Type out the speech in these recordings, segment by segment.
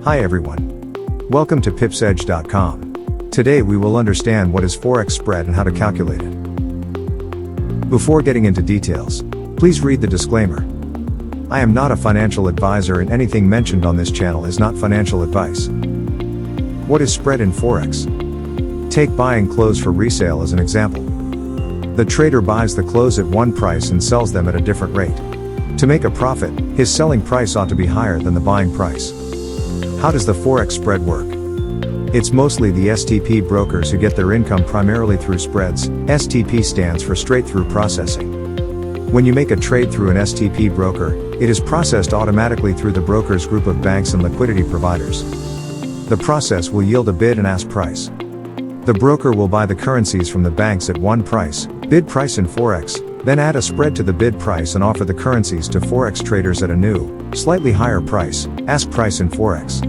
Hi everyone. Welcome to pipsedge.com. Today we will understand what is Forex spread and how to calculate it. Before getting into details, please read the disclaimer. I am not a financial advisor and anything mentioned on this channel is not financial advice. What is spread in Forex? Take buying clothes for resale as an example. The trader buys the clothes at one price and sells them at a different rate. To make a profit, his selling price ought to be higher than the buying price. How does the Forex spread work? It's mostly the STP brokers who get their income primarily through spreads. STP stands for straight through processing. When you make a trade through an STP broker, it is processed automatically through the broker's group of banks and liquidity providers. The process will yield a bid and ask price. The broker will buy the currencies from the banks at one price, bid price in Forex, then add a spread to the bid price and offer the currencies to Forex traders at a new, slightly higher price, ask price in Forex.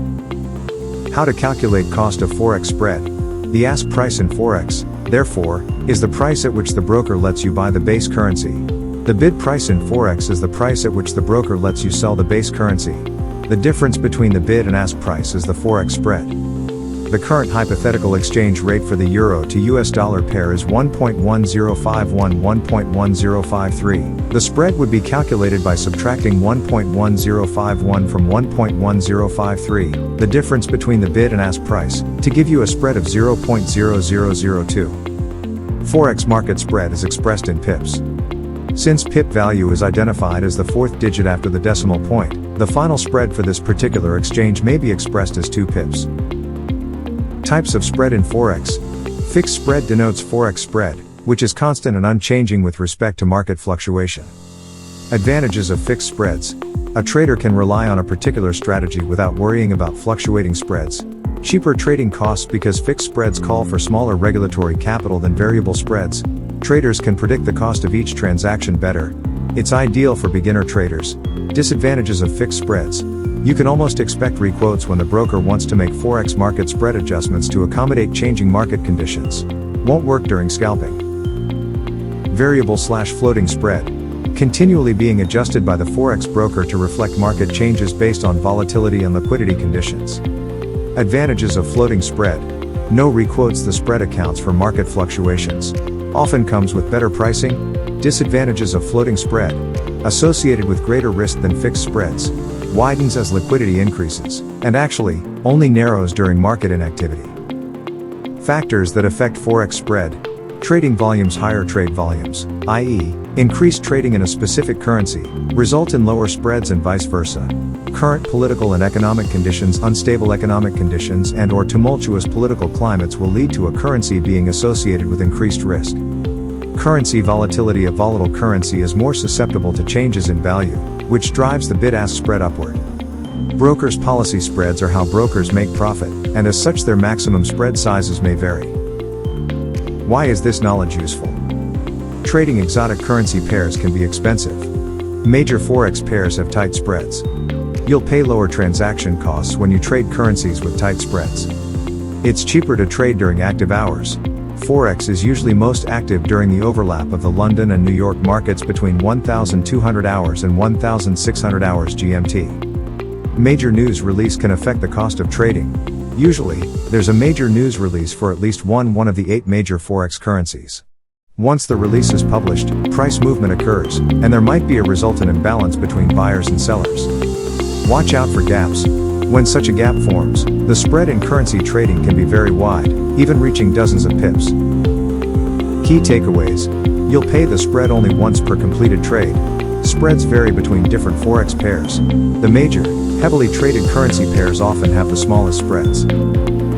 How to calculate cost of Forex spread? The ask price in Forex, therefore, is the price at which the broker lets you buy the base currency. The bid price in Forex is the price at which the broker lets you sell the base currency. The difference between the bid and ask price is the Forex spread. The current hypothetical exchange rate for the euro to US dollar pair is 1.1051-1.1053. The spread would be calculated by subtracting 1.1051 from 1.1053, the difference between the bid and ask price, to give you a spread of 0.0002. Forex market spread is expressed in pips. Since pip value is identified as the fourth digit after the decimal point, the final spread for this particular exchange may be expressed as 2 pips. Types of spread in Forex. Fixed spread denotes Forex spread, which is constant and unchanging with respect to market fluctuation. Advantages of fixed spreads. A trader can rely on a particular strategy without worrying about fluctuating spreads. Cheaper trading costs because fixed spreads call for smaller regulatory capital than variable spreads. Traders can predict the cost of each transaction better. It's ideal for beginner traders. Disadvantages of fixed spreads. You can almost expect requotes when the broker wants to make Forex market spread adjustments to accommodate changing market conditions. Won't work during scalping. Variable/floating spread. Continually being adjusted by the Forex broker to reflect market changes based on volatility and liquidity conditions. Advantages of floating spread. No requotes. The spread accounts for market fluctuations. Often comes with better pricing. Disadvantages of floating spread. Associated with greater risk than fixed spreads. Widens as liquidity increases, and actually, only narrows during market inactivity. Factors that affect Forex spread. Trading volumes. Higher trade volumes, i.e., increased trading in a specific currency, result in lower spreads and vice versa. Current political and economic conditions. Unstable economic conditions and/or tumultuous political climates will lead to a currency being associated with increased risk. Currency volatility. A volatile currency is more susceptible to changes in value, which drives the bid-ask spread upward. Brokers' policy spreads are how brokers make profit, and as such their maximum spread sizes may vary. Why is this knowledge useful? Trading exotic currency pairs can be expensive. Major Forex pairs have tight spreads. You'll pay lower transaction costs when you trade currencies with tight spreads. It's cheaper to trade during active hours. Forex is usually most active during the overlap of the London and New York markets between 1,200 hours and 1,600 hours GMT. Major news release can affect the cost of trading. Usually, there's a major news release for at least one of the 8 major Forex currencies. Once the release is published, price movement occurs, and there might be a resultant imbalance between buyers and sellers. Watch out for gaps. When such a gap forms, the spread in currency trading can be very wide, even reaching dozens of pips. Key takeaways. You'll pay the spread only once per completed trade. Spreads vary between different Forex pairs. The major, heavily traded currency pairs often have the smallest spreads.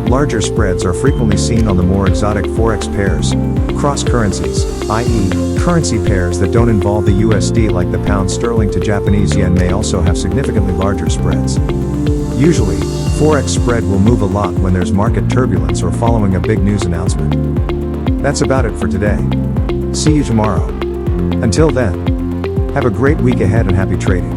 Larger spreads are frequently seen on the more exotic Forex pairs. Cross currencies, i.e., currency pairs that don't involve the USD like the pound sterling to Japanese yen may also have significantly larger spreads. Usually, Forex spread will move a lot when there's market turbulence or following a big news announcement. That's about it for today. See you tomorrow. Until then, have a great week ahead and happy trading.